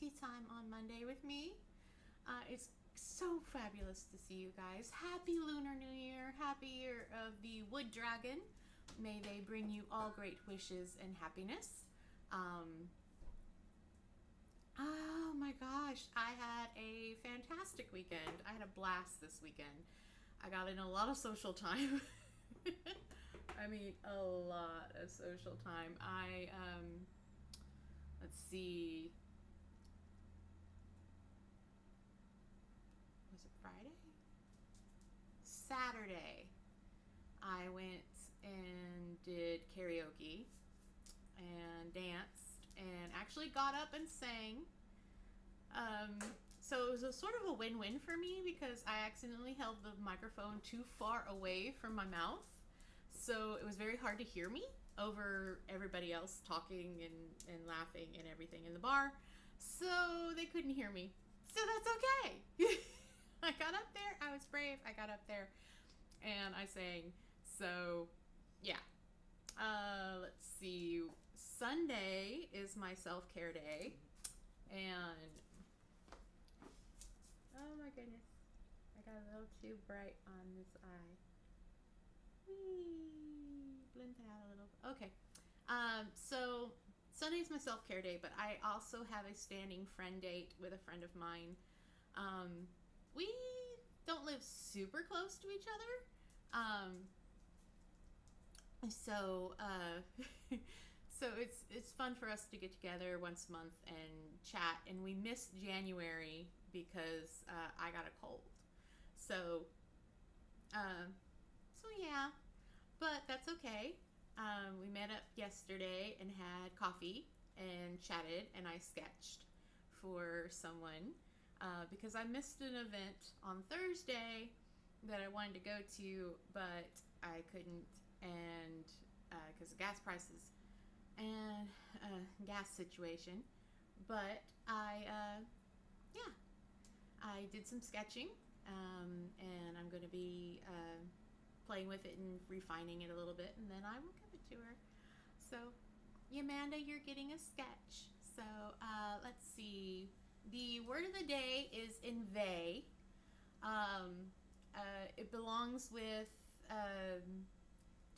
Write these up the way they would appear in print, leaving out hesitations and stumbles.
tea time on Monday with me. It's so fabulous to see you guys. Happy Lunar New Year. Happy Year of the Wood Dragon. May they bring you all great wishes and happiness. Oh my gosh, I had a fantastic weekend. I had a blast this weekend. I got in a lot of social time. I mean, a lot of social time. Let's see, was it Friday? Saturday, I went and did karaoke and danced and actually got up and sang. So it was a sort of a win-win for me because I accidentally held the microphone too far away from my mouth. So it was very hard to hear me over everybody else talking and laughing and everything in the bar. So they couldn't hear me. So that's okay. I got up there. I was brave. I got up there and I sang. So yeah. Let's see. Sunday is my self-care day. And oh my goodness, I got a little too bright on this eye. Whee! Blend it out a little. Okay. So Sunday's my self-care day, but I also have a standing friend date with a friend of mine. We don't live super close to each other. So so it's fun for us to get together once a month and chat. And we missed January because I got a cold. So so yeah, but that's okay. We met up yesterday and had coffee and chatted, and I sketched for someone because I missed an event on Thursday that I wanted to go to, but I couldn't, and because of gas prices and gas situation. But yeah, I did some sketching, and I'm going to be playing with it and refining it a little bit, and then I will give it to her. So, Amanda, you're getting a sketch. So, let's see. The word of the day is inveigh. It belongs with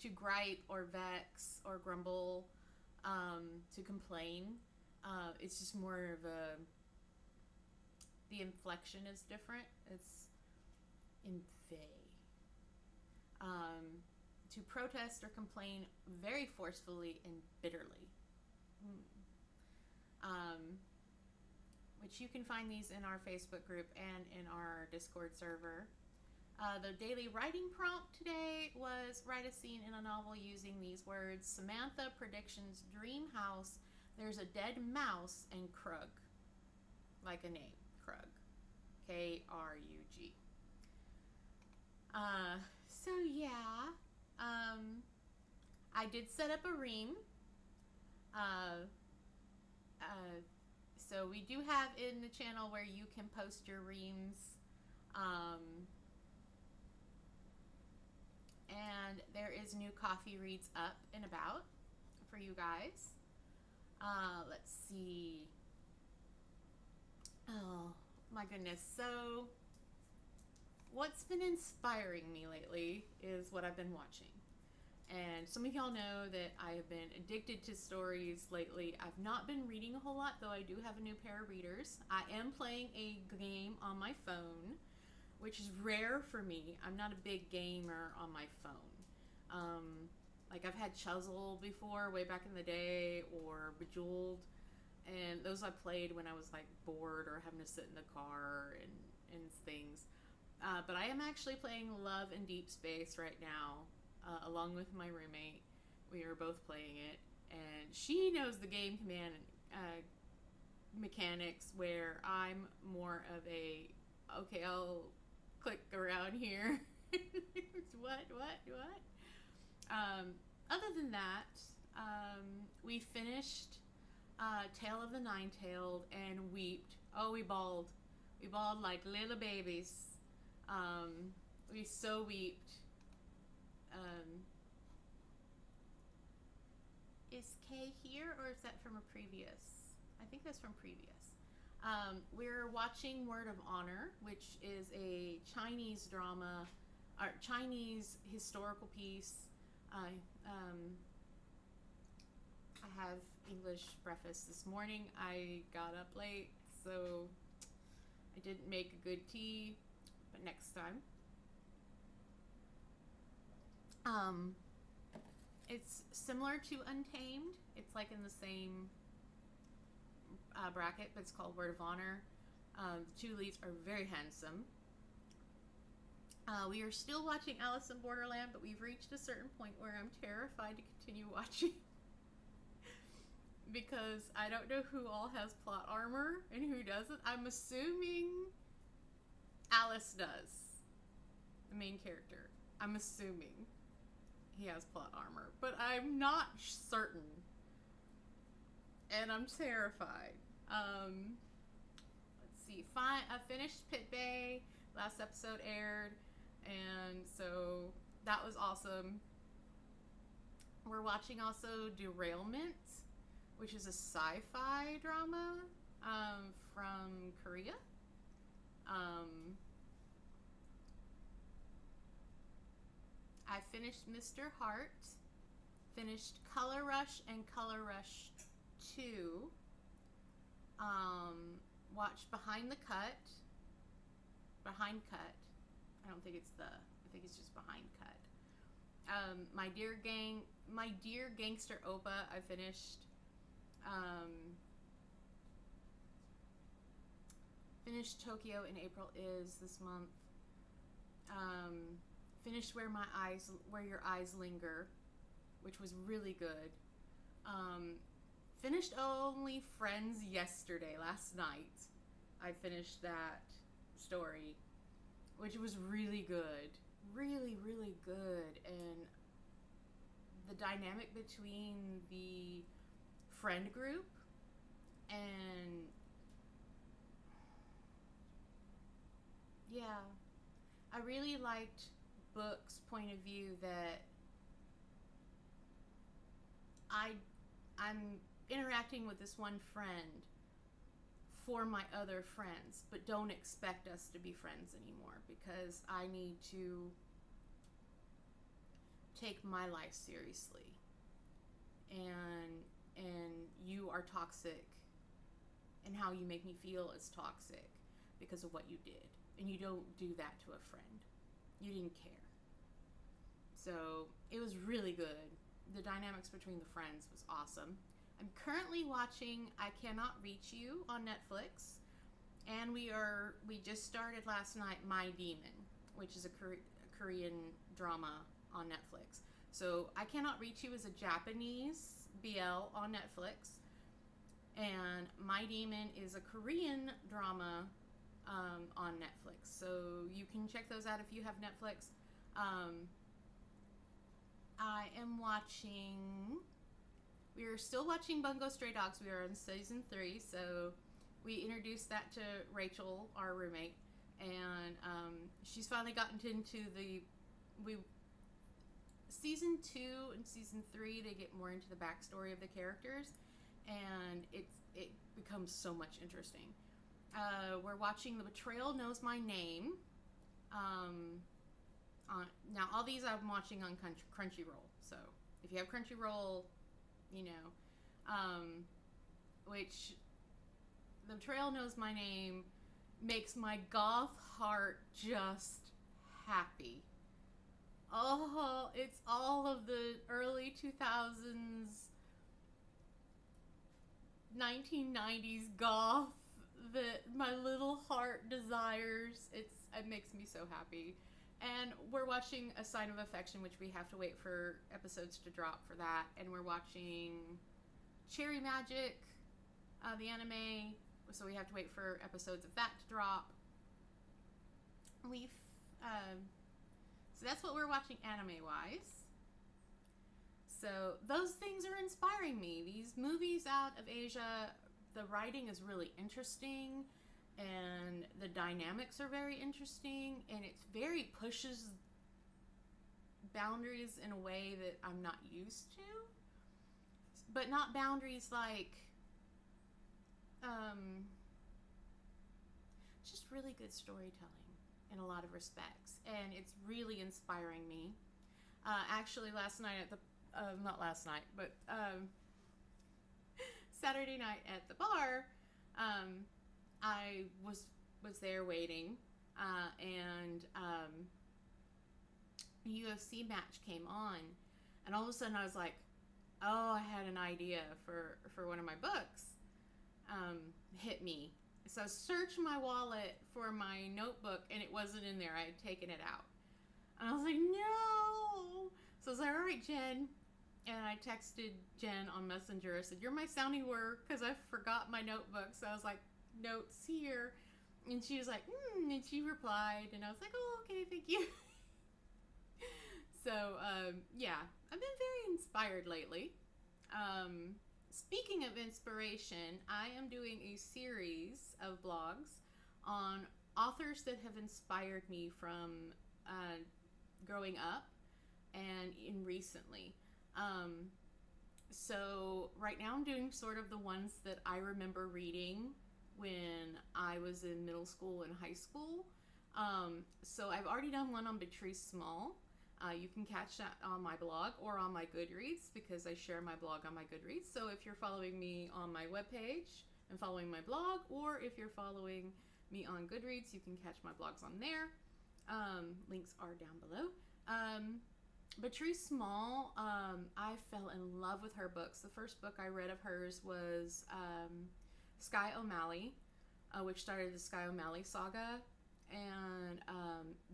to gripe or vex or grumble, to complain. It's just more of the inflection is different. It's inveigh. To protest or complain very forcefully and bitterly. Which you can find these in our Facebook group and in our Discord server. The daily writing prompt today was write a scene in a novel using these words: Samantha predictions dream house, there's a dead mouse, and Krug. Like a name, Krug. Krug. So yeah, I did set up a ream. So we do have in the channel where you can post your reams. And there is new coffee reads up and about for you guys. Let's see. Oh my goodness. So what's been inspiring me lately is what I've been watching. And some of y'all know that I have been addicted to stories lately. I've not been reading a whole lot, though I do have a new pair of readers. I am playing a game on my phone, which is rare for me. I'm not a big gamer on my phone. Like I've had Chuzzle before, way back in the day, or Bejeweled, and those I played when I was like bored or having to sit in the car and things. But I am actually playing Love in Deep Space right now, along with my roommate. We are both playing it, and she knows the game command mechanics, where I'm more of a, okay, I'll click around here. What? Other than that, we finished Tale of the Nine-Tailed and weeped. Oh, we bawled. We bawled like little babies. We so weeped. Is Kay here, or is that from a previous? I think that's from previous. We're watching Word of Honor, which is a Chinese drama, or Chinese historical piece. I have English breakfast this morning. I got up late, so I didn't make a good tea, but next time. It's similar to Untamed. It's like in the same bracket, but it's called Word of Honor. The two leads are very handsome. We are still watching Alice in Borderland, but we've reached a certain point where I'm terrified to continue watching because I don't know who all has plot armor and who doesn't. I'm assuming Alice does, the main character. I'm assuming he has plot armor, but I'm not certain, and I'm terrified. Let's see. I finished Pit Bay. Last episode aired, and so that was awesome. We're watching also Derailment, which is a sci-fi drama from Korea. I finished Mr. Heart, finished Color Rush and Color Rush 2, watched Behind Cut. I don't think it's I think it's just Behind Cut. My Dear Gangster Oppa, I finished. Finished Tokyo in April is this month. Finished Where Your Eyes Linger, which was really good. Finished Only Friends yesterday, last night. I finished that story, which was really good. Really, really good. And the dynamic between the friend group and yeah, I really liked Book's point of view that I'm interacting with this one friend for my other friends, but don't expect us to be friends anymore because I need to take my life seriously, and you are toxic, and how you make me feel is toxic because of what you did, and you don't do that to a friend. You didn't care. So it was really good. The dynamics between the friends was awesome. I'm currently watching I Cannot Reach You on Netflix, and we just started last night My Demon, which is a Korean drama on Netflix. So I Cannot Reach You is a Japanese BL on Netflix, and My Demon is a Korean drama on Netflix. So you can check those out if you have Netflix. We are still watching Bungo Stray Dogs. We are on season 3, so we introduced that to Rachel, our roommate, and she's finally gotten into season 2 and season 3. They get more into the backstory of the characters, and it becomes so much interesting. We're watching The Betrayal Knows My Name. Now, all these I'm watching on Crunchyroll. So if you have Crunchyroll, you know, which The Betrayal Knows My Name makes my goth heart just happy. Oh, it's all of the early 2000s, 1990s goth that my little heart desires. It makes me so happy. And we're watching A Sign of Affection, which we have to wait for episodes to drop for that. And we're watching Cherry Magic, the anime, so we have to wait for episodes of that to drop. So that's what we're watching anime-wise. So those things are inspiring me. These movies out of Asia, the writing is really interesting, and the dynamics are very interesting, and it very pushes boundaries in a way that I'm not used to. But not boundaries like just really good storytelling in a lot of respects, and it's really inspiring me. Actually, last night at the not last night, but Saturday night at the bar, I was there waiting, and a UFC match came on, and all of a sudden I was like, oh, I had an idea for one of my books. Hit me. So I searched my wallet for my notebook, and it wasn't in there. I had taken it out. And I was like, no. So I was like, all right, Jen. And I texted Jen on Messenger. I said, you're my sounding word, because I forgot my notebook. So I was like, notes here. And she was like, and she replied. And I was like, oh, okay, thank you. So, yeah, I've been very inspired lately. Speaking of inspiration, I am doing a series of blogs on authors that have inspired me from growing up and in recently. So right now I'm doing sort of the ones that I remember reading when I was in middle school and high school. So I've already done one on Patrice Small. You can catch that on my blog or on my Goodreads, because I share my blog on my Goodreads. So if you're following me on my webpage and following my blog, or if you're following me on Goodreads, you can catch my blogs on there. Links are down below. Patrice Small, I fell in love with her books. The first book I read of hers was Sky O'Malley, which started the Sky O'Malley saga. And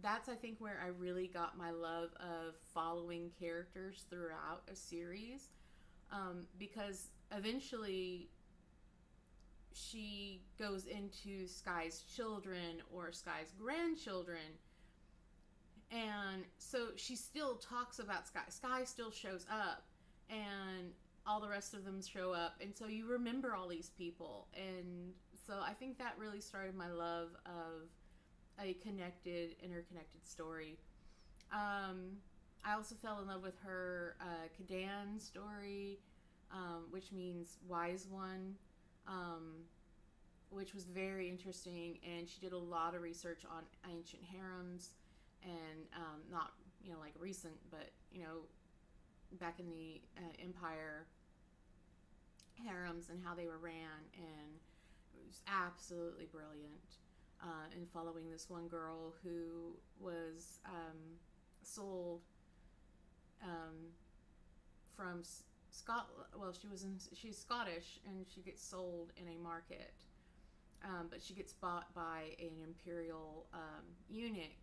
that's, I think, where I really got my love of following characters throughout a series, because eventually she goes into Sky's children or Sky's grandchildren, and so she still talks about Sky. Sky still shows up, and all the rest of them show up, and so you remember all these people. And so I think that really started my love of a connected, interconnected story. I also fell in love with her Kadan story, which means wise one, which was very interesting. And she did a lot of research on ancient harems, and not, like recent, but, back in the Empire, harems and how they were ran. And it was absolutely brilliant. And following this one girl who was sold from Scotland. Well, she's Scottish, and she gets sold in a market, but she gets bought by an imperial eunuch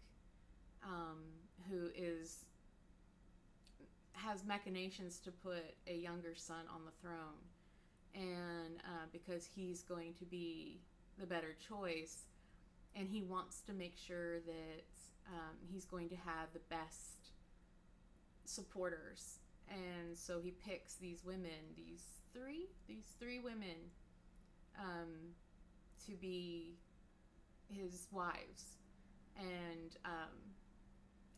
who has machinations to put a younger son on the throne, and because he's going to be the better choice. And he wants to make sure that he's going to have the best supporters. And so he picks these women, these three women, to be his wives. And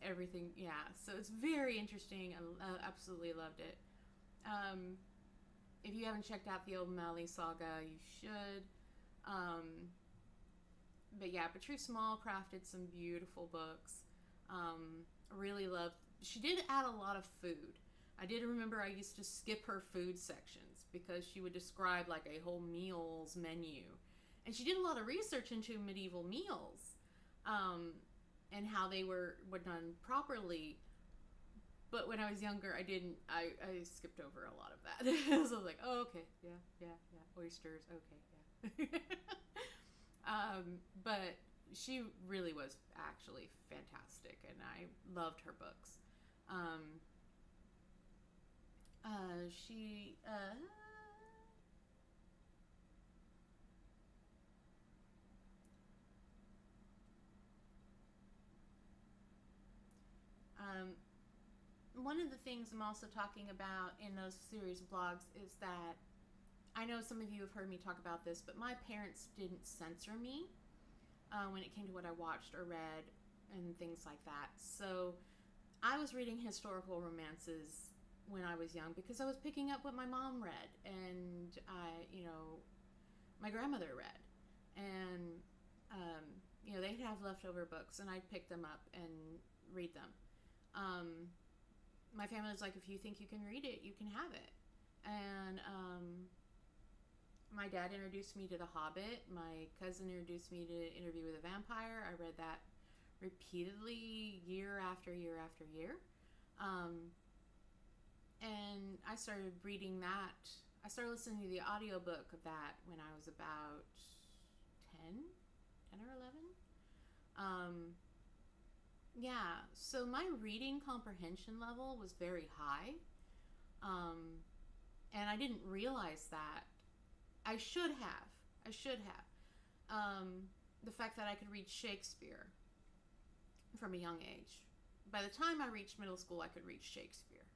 everything, yeah. So it's very interesting. I absolutely loved it. If you haven't checked out the O'Malley saga, you should. But yeah, Patrice Small crafted some beautiful books. Really loved. She did add a lot of food. I did remember I used to skip her food sections because she would describe like a whole meals menu, and she did a lot of research into medieval meals, and how they were done properly. But when I was younger, I didn't. I skipped over a lot of that. So I was like, oh, okay, yeah, oysters, okay, yeah. But she really was actually fantastic, and I loved her books. One of the things I'm also talking about in those series of blogs is that I know some of you have heard me talk about this, but my parents didn't censor me when it came to what I watched or read and things like that. So I was reading historical romances when I was young because I was picking up what my mom read and my grandmother read. And they'd have leftover books, and I'd pick them up and read them. My family was like, if you think you can read it, you can have it. And my dad introduced me to The Hobbit. My cousin introduced me to Interview with a Vampire. I read that repeatedly, year after year after year. And I started reading that. I started listening to the audiobook of that when I was about 10 or 11. Yeah, so my reading comprehension level was very high. And I didn't realize that. I should have. The fact that I could read Shakespeare from a young age. By the time I reached middle school, I could read Shakespeare.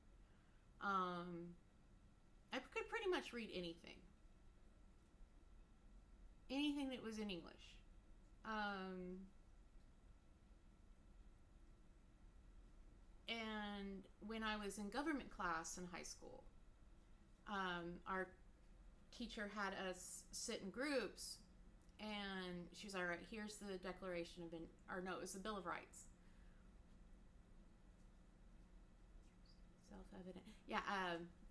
I could pretty much read anything. Anything that was in English. And when I was in government class in high school, our teacher had us sit in groups, and she was like, all right, here's the Declaration of, it was the Bill of Rights. Self-evident. Yeah,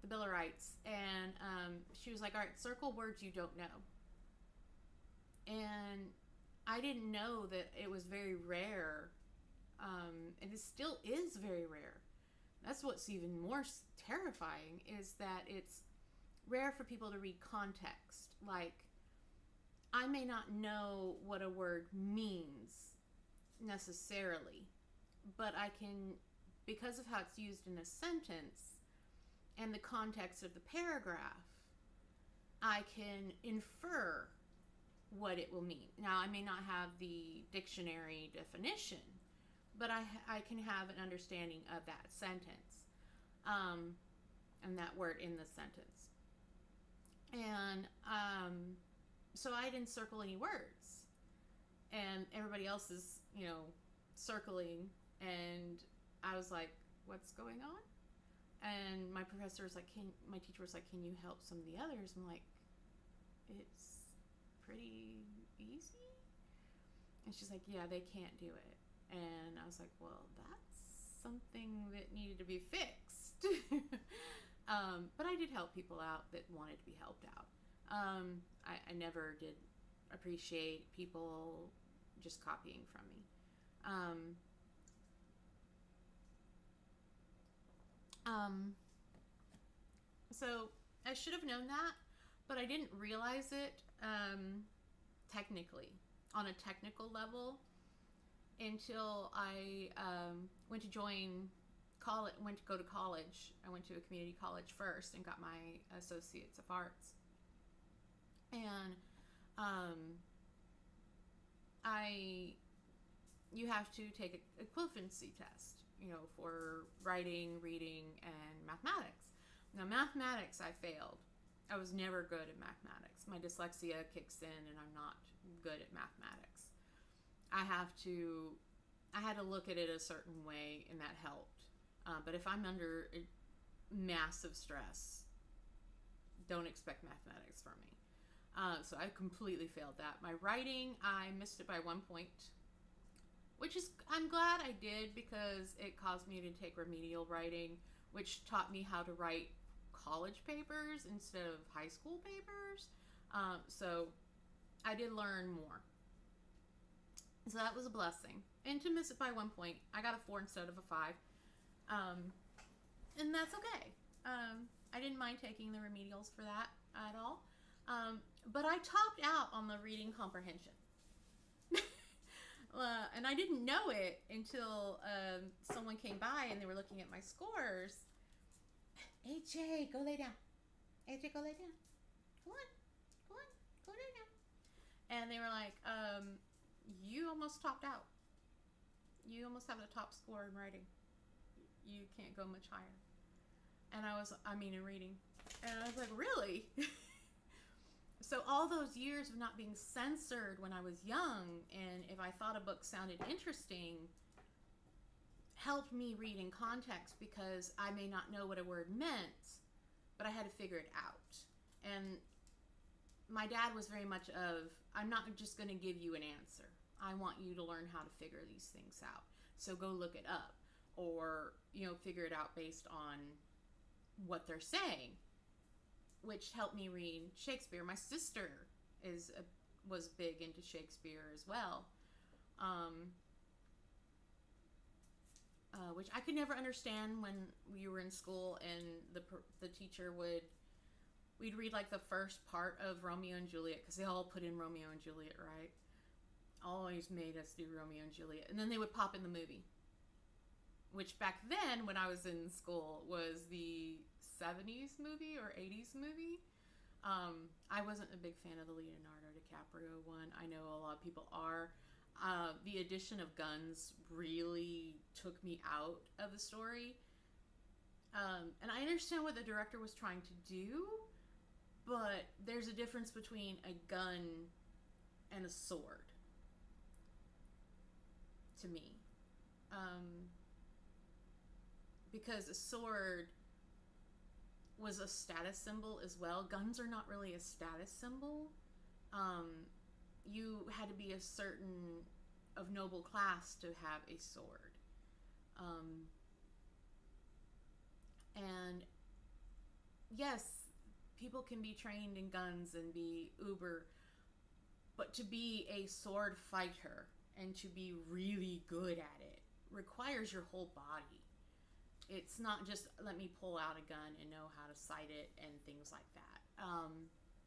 the Bill of Rights. And she was like, all right, circle words you don't know. And I didn't know that it was very rare, and it still is very rare. That's what's even more terrifying, is that it's rare for people to read context. Like, I may not know what a word means necessarily, but I can, because of how it's used in a sentence and the context of the paragraph, I can infer what it will mean. Now, I may not have the dictionary definition, but I can have an understanding of that sentence, and that word in the sentence. And so I didn't circle any words, and everybody else is, circling, and I was like, what's going on? And my teacher was like, can you help some of the others? I'm like, it's pretty easy. And she's like, yeah, they can't do it. And I was like, well, that's something that needed to be fixed. But I did help people out that wanted to be helped out. I never did appreciate people just copying from me. So I should have known that, but I didn't realize it technically, on a technical level, until I went to go to college. I went to a community college first and got my Associates of Arts. And you have to take an equivalency test, for writing, reading, and mathematics. Now, mathematics, I failed. I was never good at mathematics. My dyslexia kicks in, and I'm not good at mathematics. I had to look at it a certain way, and that helped. But if I'm under massive stress, don't expect mathematics from me. So I completely failed that. My writing, I missed it by 1 point, which is, I'm glad I did, because it caused me to take remedial writing, which taught me how to write college papers instead of high school papers. So I did learn more. So that was a blessing. And to miss it by 1 point, I got a 4 instead of a 5. And that's okay. I didn't mind taking the remedials for that at all. But I topped out on the reading comprehension. And I didn't know it until someone came by and they were looking at my scores. AJ, go lay down. AJ, go lay down. Come on. Go lay down. And they were like, you almost topped out. You almost have the top score in writing. You can't go much higher. And in reading. And I was like, really? So all those years of not being censored when I was young, and if I thought a book sounded interesting, helped me read in context, because I may not know what a word meant, but I had to figure it out. And my dad was very much of, I'm not just going to give you an answer. I want you to learn how to figure these things out. So go look it up, or, figure it out based on what they're saying, which helped me read Shakespeare. My sister was big into Shakespeare as well, which I could never understand when we were in school and the teacher we'd read like the first part of Romeo and Juliet, because they all put in Romeo and Juliet, right? Always made us do Romeo and Juliet, and then they would pop in the movie, which back then when I was in school was the 70s movie or 80s movie. I wasn't a big fan of the Leonardo DiCaprio one. I know a lot of people are. The addition of guns really took me out of the story. And I understand what the director was trying to do, but there's a difference between a gun and a sword, to me. Because a sword was a status symbol as well. Guns are not really a status symbol. You had to be a certain of noble class to have a sword. And yes, people can be trained in guns and be uber, but to be a sword fighter and to be really good at it requires your whole body. It's not just let me pull out a gun and know how to sight it and things like that.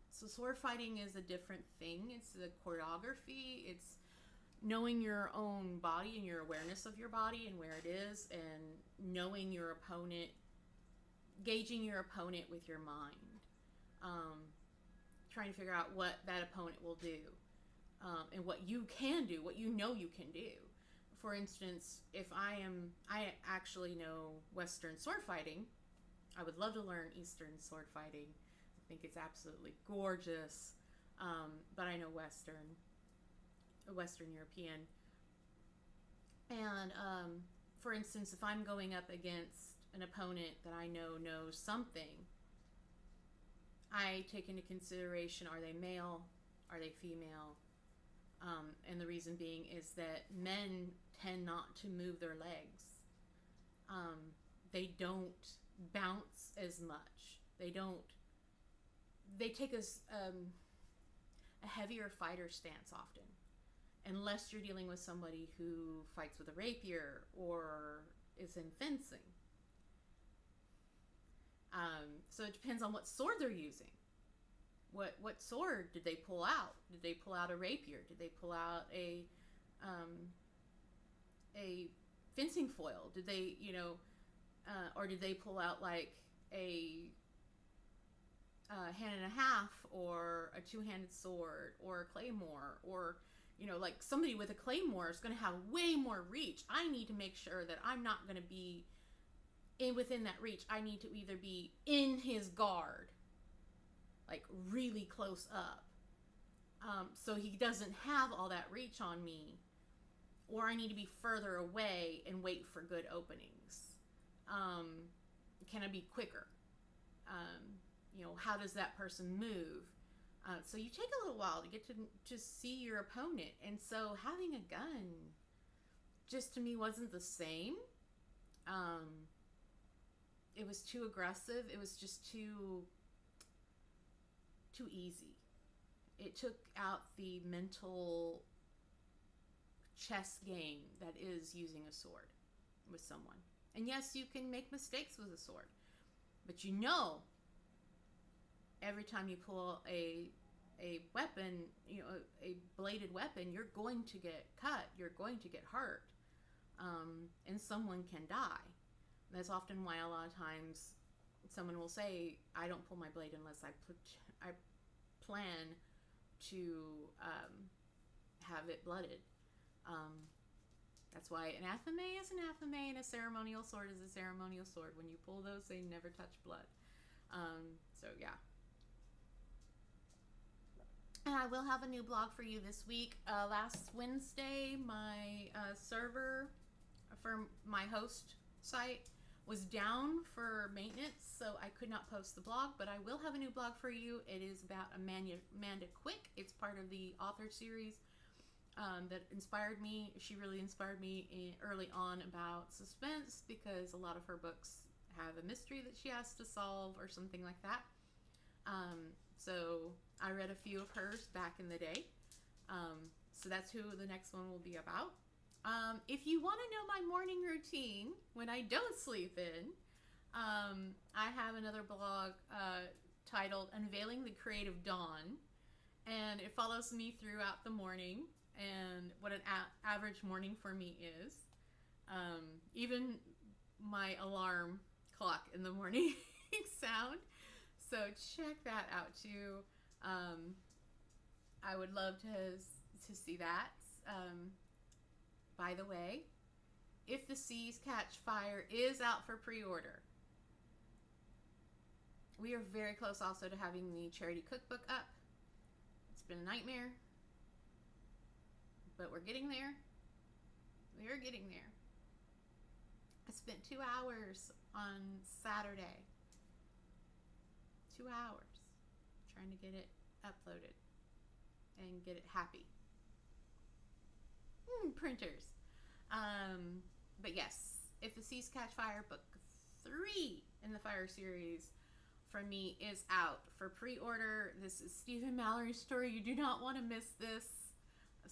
So sword fighting is a different thing. It's the choreography. It's knowing your own body and your awareness of your body and where it is, and knowing your opponent, gauging your opponent with your mind, trying to figure out what that opponent will do, and what you can do, what you know you can do. For instance, if I actually know Western sword fighting. I would love to learn Eastern sword fighting. I think it's absolutely gorgeous. But I know Western European. And for instance, if I'm going up against an opponent that I know knows something, I take into consideration, are they male? Are they female? And the reason being is that men tend not to move their legs. They don't bounce as much. They take a heavier fighter stance often, unless you're dealing with somebody who fights with a rapier or is in fencing. So it depends on what sword they're using. What sword did they pull out? Did they pull out a rapier? Did they pull out a fencing foil? Did they, or did they pull out like a hand and a half, or a two-handed sword, or a claymore, or like somebody with a claymore is going to have way more reach. I need to make sure that I'm not going to be within that reach. I need to either be in his guard, like really close up, so he doesn't have all that reach on me, or I need to be further away and wait for good openings. Can I be quicker? How does that person move? So you take a little while to get to see your opponent. And so having a gun just to me wasn't the same. It was too aggressive. It was just too easy. It took out the mental chess game that is using a sword with someone. And yes, you can make mistakes with a sword, but every time you pull a weapon, a bladed weapon, you're going to get cut, you're going to get hurt, and someone can die. That's often why a lot of times someone will say, I don't pull my blade unless I plan to have it blooded. That's why an athame is an athame and a ceremonial sword is a ceremonial sword. When you pull those, they never touch blood. So yeah. And I will have a new blog for you this week. Last Wednesday, my server for my host site was down for maintenance, so I could not post the blog, but I will have a new blog for you. It is about Amanda Quick. It's part of the author series. that inspired me. She really inspired me early on about suspense, because a lot of her books have a mystery that she has to solve or something like that. So I read a few of hers back in the day. So that's who the next one will be about. If you want to know my morning routine when I don't sleep in, I have another blog titled Unveiling the Creative Dawn, and it follows me throughout the morning and what an average morning for me is. Even my alarm clock in the morning sound. So check that out too. I would love to see that. By the way, If the Seas Catch Fire is out for pre-order. We are very close also to having the charity cookbook up. It's been a nightmare, but we're getting there. We're getting there. I spent 2 hours on Saturday. 2 hours trying to get it uploaded and get it happy. Printers. But yes, If the Seas Catch Fire, book 3 in the Fire series from me is out for pre-order. This is Stephen Mallory's story. You do not want to miss this.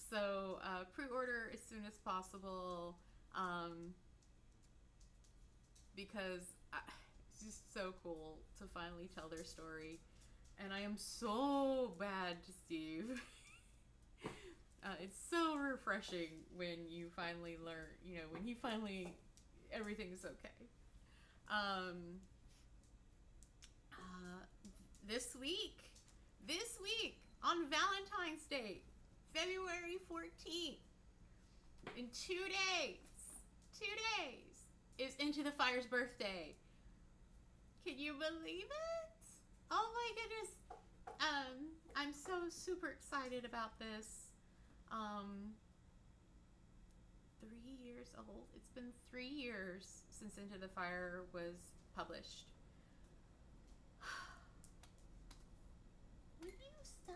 So pre-order as soon as possible, because it's just so cool to finally tell their story. And I am so bad to Steve. It's so refreshing when you finally learn, when you finally, everything's okay. This week on Valentine's Day, February 14th, in 2 days, is Into the Fire's birthday. Can you believe it? Oh my goodness. I'm so super excited about this. 3 years old. It's been 3 years since Into the Fire was published. Will you stop?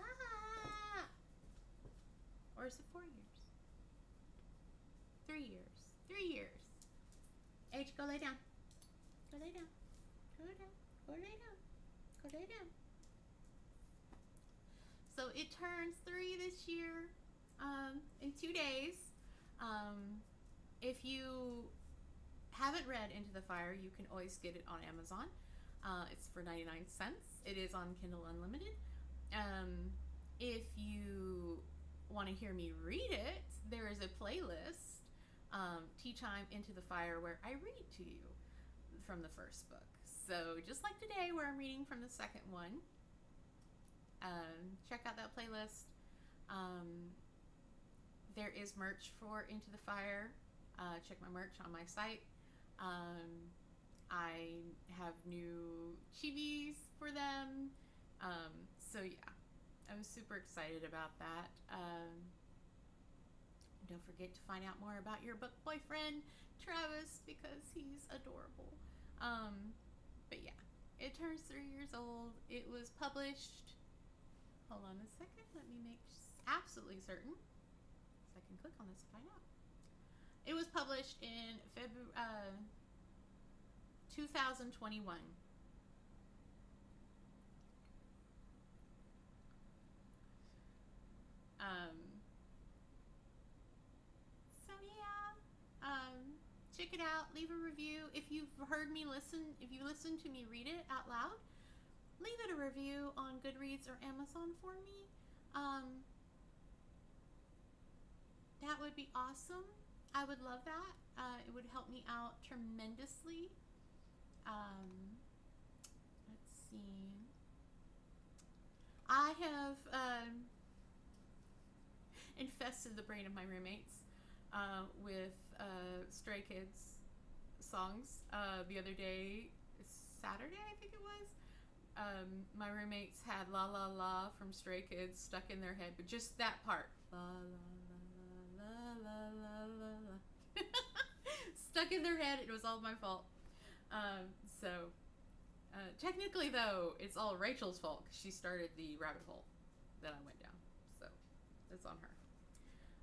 Or is it 4 years? 3 years. 3 years. H, go lay down. Go lay down. Go lay down. Go lay down. Go lay down. So it turns 3 this year, in 2 days. If you haven't read Into the Fire, you can always get it on Amazon. It's for 99 cents. It is on Kindle Unlimited. If you want to hear me read it, there is a playlist, Tea Time Into the Fire, where I read to you from the first book. So just like today, where I'm reading from the second one, check out that playlist. There is merch for Into the Fire. Check my merch on my site. I have new chibis for them. So yeah, I'm super excited about that. Don't forget to find out more about your book boyfriend, Travis, because he's adorable. But yeah, it turns 3 years old. It was published. Hold on a second. Let me make absolutely certain, so I can click on this to find out. It was published in February 2021. So yeah, check it out. Leave a review if you've heard me listen. If you listen to me read it out loud, leave it a review on Goodreads or Amazon for me. That would be awesome. I would love that. It would help me out tremendously. Let's see. I have infested the brain of my roommates with Stray Kids songs. The other day, Saturday, I think it was, my roommates had La La La from Stray Kids stuck in their head, but just that part. La La La La La La La. Stuck in their head. It was all my fault. Technically, though, it's all Rachel's fault because she started the rabbit hole that I went down. So it's on her.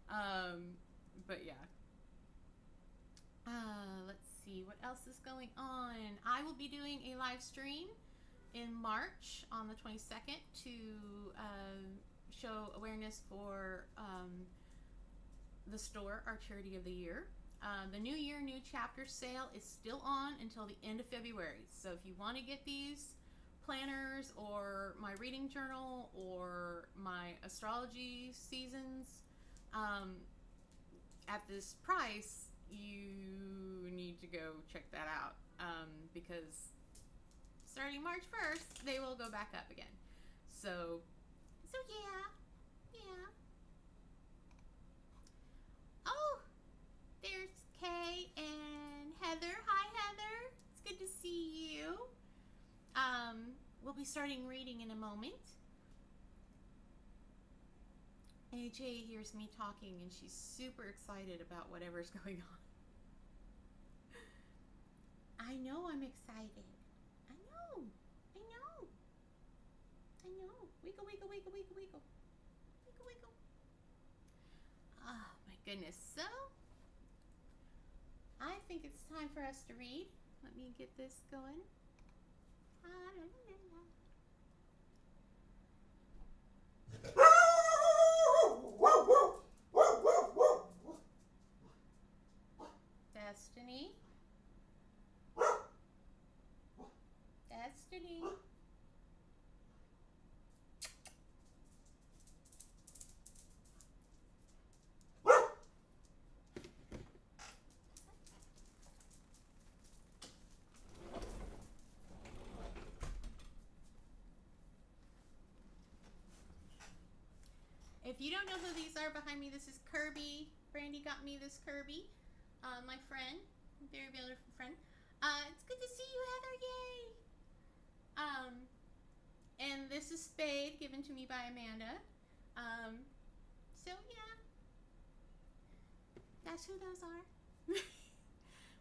But yeah. Let's see what else is going on. I will be doing a live stream in March on the 22nd to show awareness for the store, our charity of the year. The New Year, New Chapter sale is still on until the end of February. So if you want to get these planners or my reading journal or my astrology seasons at this price, you need to go check that out because starting March 1st, they will go back up again. So yeah. Oh, there's Kay and Heather. Hi, Heather. It's good to see you. We'll be starting reading in a moment. AJ hears me talking and she's super excited about whatever's going on. I know I'm excited. I know. Wiggle, wiggle, wiggle, wiggle, wiggle. Wiggle, wiggle. Oh, my goodness. So, I think it's time for us to read. Let me get this going. Destiny. If you don't know who these are behind me, this is Kirby. Brandy got me this Kirby. My friend. Very beautiful friend. It's good to see you, Heather. Yay! And this is Spade, given to me by Amanda. So, yeah. That's who those are.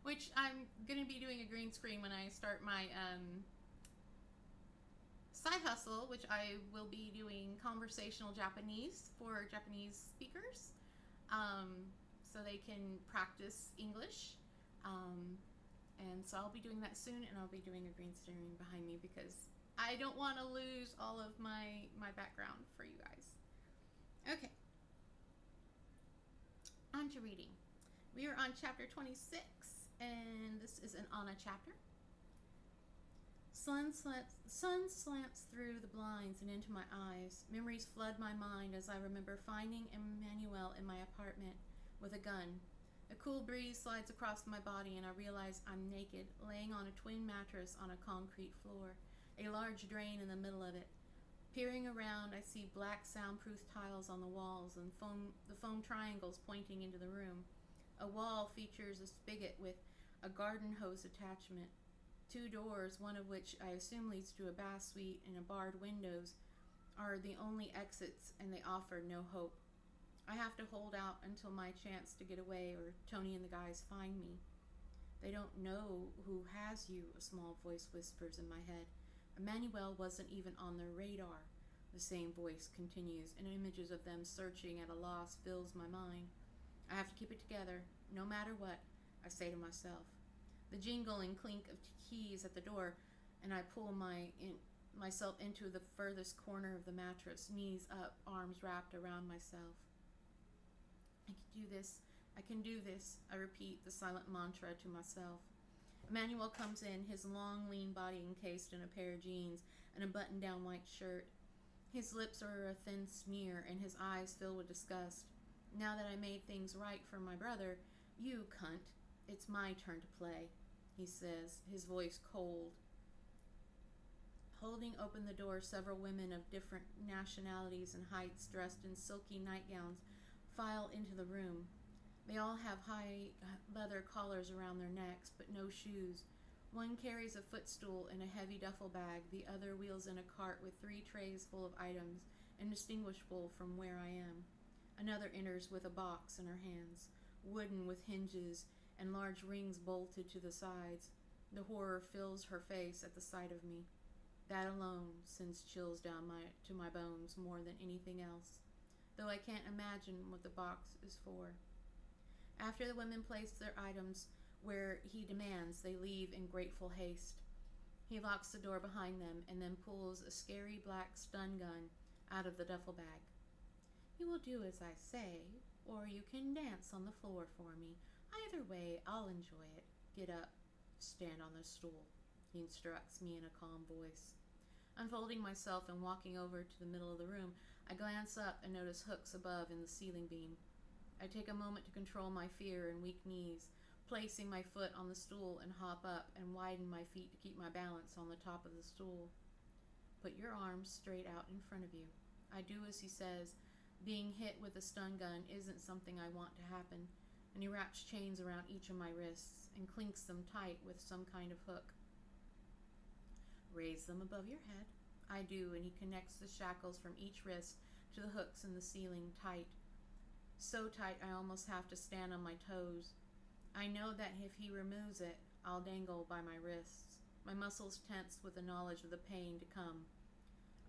Which I'm going to be doing a green screen when I start my side hustle, which I will be doing conversational Japanese for Japanese speakers, so they can practice English. And so I'll be doing that soon, and I'll be doing a green screen behind me because I don't want to lose all of my background for you guys. Okay. On to reading. We are on chapter 26, and this is an Anna chapter. Sun slants through the blinds and into my eyes. Memories flood my mind as I remember finding Emmanuel in my apartment with a gun. A cool breeze slides across my body and I realize I'm naked, laying on a twin mattress on a concrete floor, a large drain in the middle of it. Peering around, I see black soundproof tiles on the walls and the foam triangles pointing into the room. A wall features a spigot with a garden hose attachment. 2 doors, one of which I assume leads to a bath suite and a barred windows, are the only exits, and they offer no hope. I have to hold out until my chance to get away, or Tony and the guys find me. They don't know who has you, a small voice whispers in my head. Emmanuel wasn't even on their radar. The same voice continues, and images of them searching at a loss fills my mind. I have to keep it together, no matter what, I say to myself. The jingle and clink of keys at the door, and I pull myself into the furthest corner of the mattress, knees up, arms wrapped around myself. I can do this, I repeat the silent mantra to myself. Emmanuel comes in, his long, lean body encased in a pair of jeans and a button-down white shirt. His lips are a thin sneer, and his eyes fill with disgust. Now that I made things right for my brother, you cunt, it's my turn to play, he says, his voice cold. Holding open the door, several women of different nationalities and heights, dressed in silky nightgowns, file into the room. They all have high leather collars around their necks, but no shoes. One carries a footstool and a heavy duffel bag. The other wheels in a cart with 3 trays full of items, indistinguishable from where I am. Another enters with a box in her hands, wooden with hinges and large rings bolted to the sides. The horror fills her face at the sight of me. That alone sends chills down to my bones more than anything else. though I can't imagine what the box is for. After the women place their items where he demands, they leave in grateful haste. He locks the door behind them and then pulls a scary black stun gun out of the duffel bag. You will do as I say, or you can dance on the floor for me. Either way, I'll enjoy it. Get up. Stand on the stool, he instructs me in a calm voice. Unfolding myself and walking over to the middle of the room, I glance up and notice hooks above in the ceiling beam. I take a moment to control my fear and weak knees, placing my foot on the stool and hop up and widen my feet to keep my balance on the top of the stool. Put your arms straight out in front of you. I do as he says. Being hit with a stun gun isn't something I want to happen, and he wraps chains around each of my wrists and clinks them tight with some kind of hook. Raise them above your head. I do, and he connects the shackles from each wrist to the hooks in the ceiling tight. So tight I almost have to stand on my toes. I know that if he removes it, I'll dangle by my wrists, my muscles tense with the knowledge of the pain to come.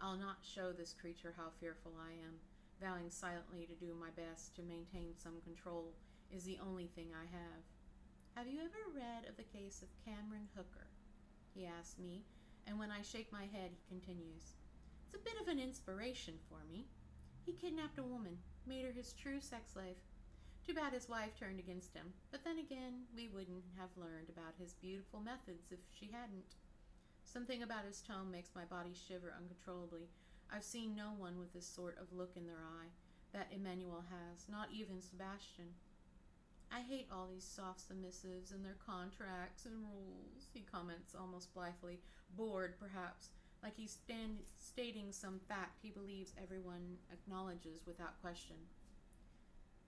I'll not show this creature how fearful I am. Vowing silently to do my best to maintain some control is the only thing I have. Have you ever read of the case of Cameron Hooker? He asks me, and when I shake my head, he continues. It's a bit of an inspiration for me. He kidnapped a woman, made her his true sex slave. Too bad his wife turned against him, but then again, we wouldn't have learned about his beautiful methods if she hadn't. Something about his tone makes my body shiver uncontrollably. I've seen no one with this sort of look in their eye that Emmanuel has, not even Sebastian. I hate all these soft submissives and their contracts and rules, he comments almost blithely, bored perhaps, like he's stating some fact he believes everyone acknowledges without question.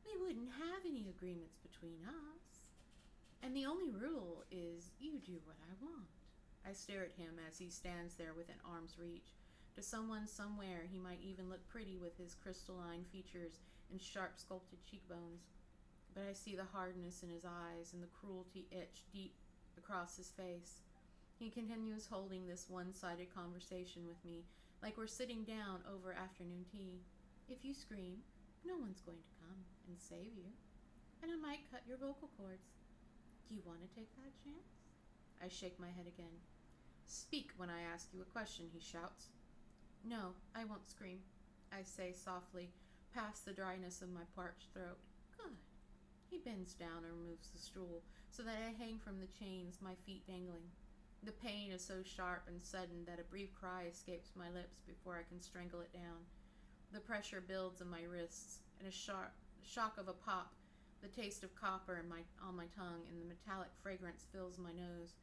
We wouldn't have any agreements between us. And the only rule is you do what I want. I stare at him as he stands there within arm's reach. To someone somewhere, he might even look pretty with his crystalline features and sharp sculpted cheekbones. But I see the hardness in his eyes and the cruelty etched deep across his face. He continues holding this one-sided conversation with me, like we're sitting down over afternoon tea. If you scream, no one's going to come and save you. And I might cut your vocal cords. Do you want to take that chance? I shake my head again. Speak when I ask you a question, he shouts. No, I won't scream, I say softly, past the dryness of my parched throat. Good. He bends down and removes the stool, so that I hang from the chains, my feet dangling. The pain is so sharp and sudden that a brief cry escapes my lips before I can strangle it down. The pressure builds in my wrists, and a shock of a pop, the taste of copper on my tongue, and the metallic fragrance fills my nose.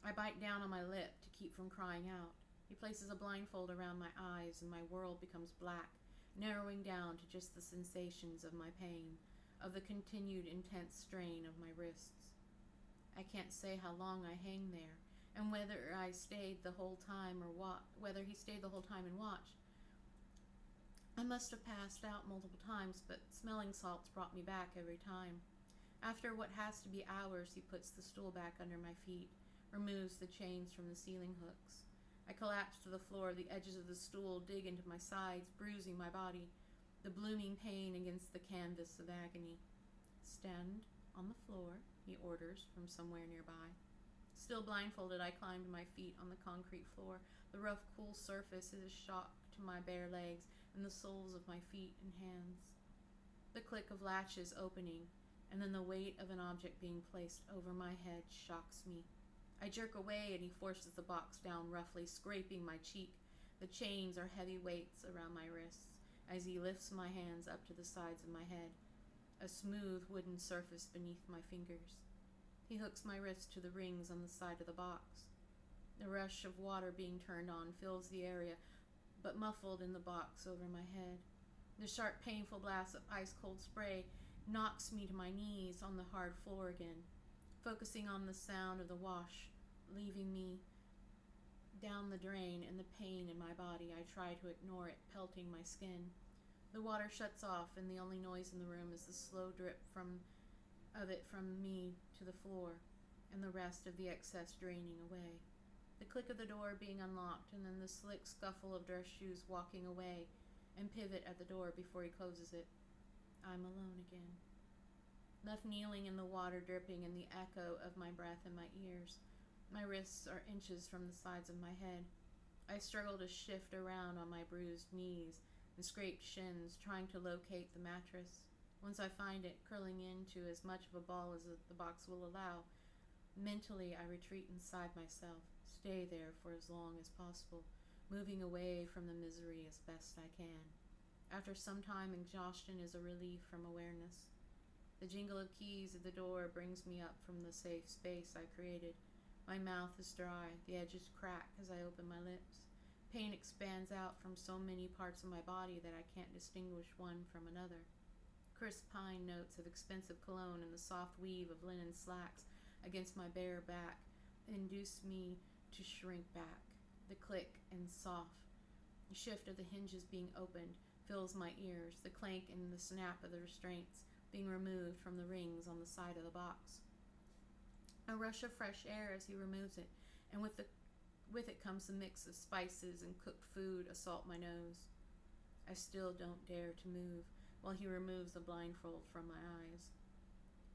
I bite down on my lip to keep from crying out. He places a blindfold around my eyes, and my world becomes black, narrowing down to just the sensations of my pain, of the continued intense strain of my wrists. I can't say how long I hang there, and whether I stayed the whole time whether he stayed the whole time and watched. I must have passed out multiple times, but smelling salts brought me back every time. After what has to be hours, he puts the stool back under my feet, removes the chains from the ceiling hooks. I collapse to the floor, the edges of the stool dig into my sides, bruising my body, the blooming pain against the canvas of agony. Stand on the floor, he orders from somewhere nearby. Still blindfolded, I climb to my feet on the concrete floor. The rough, cool surface is a shock to my bare legs and the soles of my feet and hands. The click of latches opening, and then the weight of an object being placed over my head shocks me. I jerk away and he forces the box down roughly, scraping my cheek. The chains are heavy weights around my wrists as he lifts my hands up to the sides of my head, a smooth wooden surface beneath my fingers. He hooks my wrists to the rings on the side of the box. The rush of water being turned on fills the area, but muffled in the box over my head. The sharp, painful blast of ice-cold spray knocks me to my knees on the hard floor again, focusing on the sound of the wash, leaving me down the drain and the pain in my body. I try to ignore it, pelting my skin. The water shuts off, and the only noise in the room is the slow drip of it from me to the floor, and the rest of the excess draining away. The click of the door being unlocked, and then the slick scuffle of dress shoes walking away, and pivot at the door before he closes it. I'm alone again. Left kneeling in the water dripping and the echo of my breath in my ears. My wrists are inches from the sides of my head. I struggle to shift around on my bruised knees and scraped shins, trying to locate the mattress. Once I find it, curling into as much of a ball as the box will allow, mentally I retreat inside myself, stay there for as long as possible, moving away from the misery as best I can. After some time, exhaustion is a relief from awareness. The jingle of keys at the door brings me up from the safe space I created. My mouth is dry, the edges crack as I open my lips. Pain expands out from so many parts of my body that I can't distinguish one from another. Crisp pine notes of expensive cologne and the soft weave of linen slacks against my bare back induce me to shrink back. The click and soft shift of the hinges being opened fills my ears, the clank and the snap of the restraints being removed from the rings on the side of the box. A rush of fresh air as he removes it, and with it comes the mix of spices and cooked food assault my nose. I still don't dare to move while he removes the blindfold from my eyes.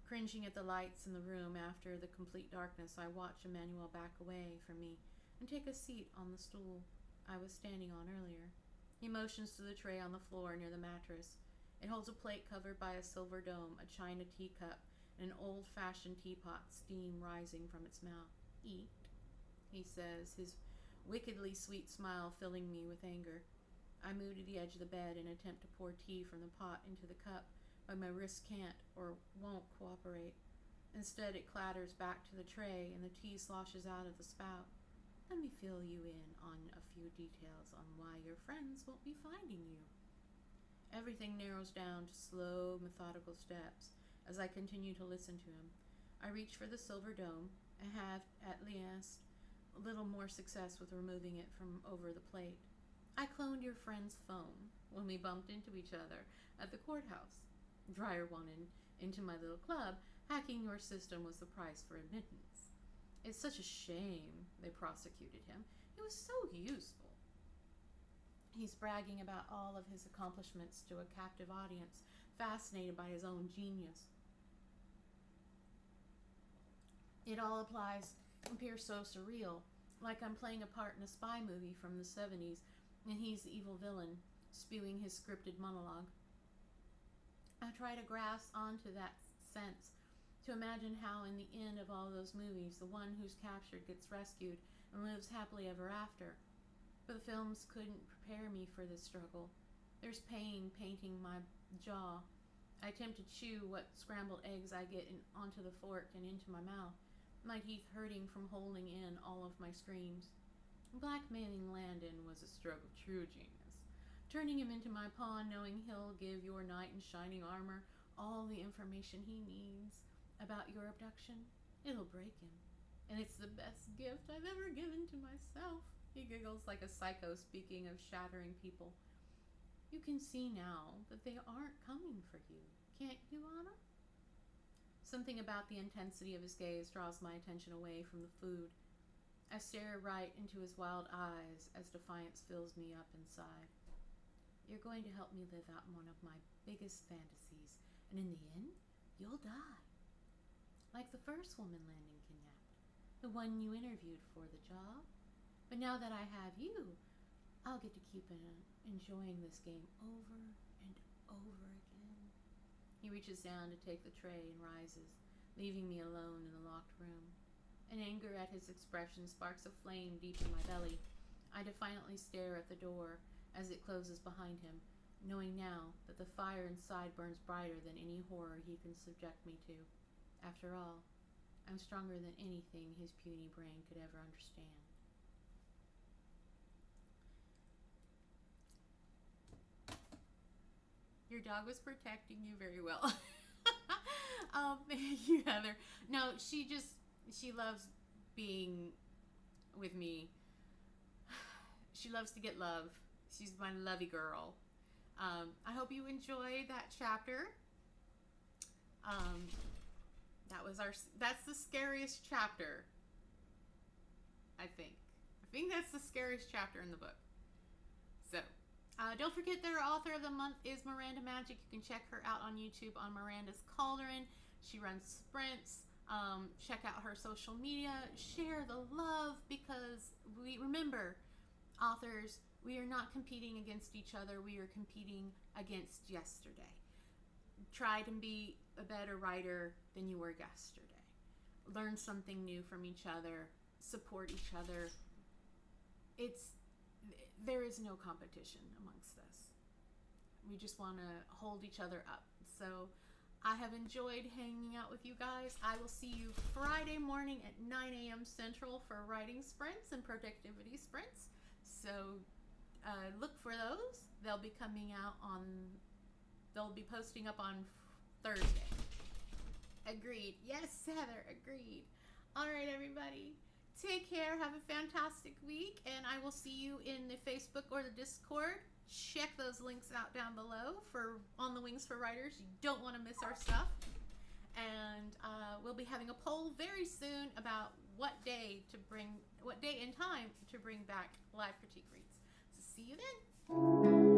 Cringing at the lights in the room after the complete darkness, I watch Emmanuel back away from me and take a seat on the stool I was standing on earlier. He motions to the tray on the floor near the mattress. It holds a plate covered by a silver dome, a china teacup, and an old-fashioned teapot, steam rising from its mouth. Eat, he says, his wickedly sweet smile filling me with anger. I move to the edge of the bed and attempt to pour tea from the pot into the cup, but my wrist can't or won't cooperate. Instead, it clatters back to the tray and the tea sloshes out of the spout. Let me fill you in on a few details on why your friends won't be finding you. Everything narrows down to slow, methodical steps as I continue to listen to him. I reach for the silver dome and have at least a little more success with removing it from over the plate. I cloned your friend's phone when we bumped into each other at the courthouse. Dryer wanted into my little club. Hacking your system was the price for admittance. It's such a shame they prosecuted him. He was so useful. He's bragging about all of his accomplishments to a captive audience, fascinated by his own genius. It all appears so surreal, like I'm playing a part in a spy movie from the 70s, and he's the evil villain, spewing his scripted monologue. I try to grasp onto that sense, to imagine how in the end of all those movies, the one who's captured gets rescued and lives happily ever after. But the films couldn't prepare me for this struggle. There's pain painting my jaw. I attempt to chew what scrambled eggs I get onto the fork and into my mouth, my teeth hurting from holding in all of my screams. Blackmailing Landon was a stroke of true genius. Turning him into my pawn, knowing he'll give your knight in shining armor all the information he needs about your abduction, it'll break him. And it's the best gift I've ever given to myself. He giggles like a psycho, speaking of shattering people. You can see now that they aren't coming for you, can't you, Anna? Something about the intensity of his gaze draws my attention away from the food. I stare right into his wild eyes as defiance fills me up inside. You're going to help me live out one of my biggest fantasies, and in the end, you'll die. Like the first woman Landon kidnapped, the one you interviewed for the job. But now that I have you, I'll get to keep enjoying this game over and over again. He reaches down to take the tray and rises, leaving me alone in the locked room. An anger at his expression sparks a flame deep in my belly. I defiantly stare at the door as it closes behind him, knowing now that the fire inside burns brighter than any horror he can subject me to. After all, I'm stronger than anything his puny brain could ever understand. Your dog was protecting you very well. Thank you, Heather. No, she loves being with me. She loves to get love. She's my lovey girl. I hope you enjoyed that chapter. That's the scariest chapter, I think. I think that's the scariest chapter in the book. So, Don't forget that our author of the month is Miranda Magic. You can check her out on YouTube on Miranda's Cauldron. She runs sprints. Check out her social media. Share the love, because we remember, authors, we are not competing against each other. We are competing against yesterday. Try to be a better writer than you were yesterday. Learn something new from each other. Support each other. There is no competition amongst us. We just want to hold each other up. So I have enjoyed hanging out with you guys. I will see you Friday morning at 9 a.m. Central for writing sprints and productivity sprints. So look for those. They'll be posting up on Thursday. Agreed. Yes, Heather, agreed. All right, everybody. Take care. Have a fantastic week, and I will see you in the Facebook or the Discord. Check those links out down below for On the Wings for Writers. You don't want to miss our stuff. And we'll be having a poll very soon about what day and time to bring back live critique reads. So see you then.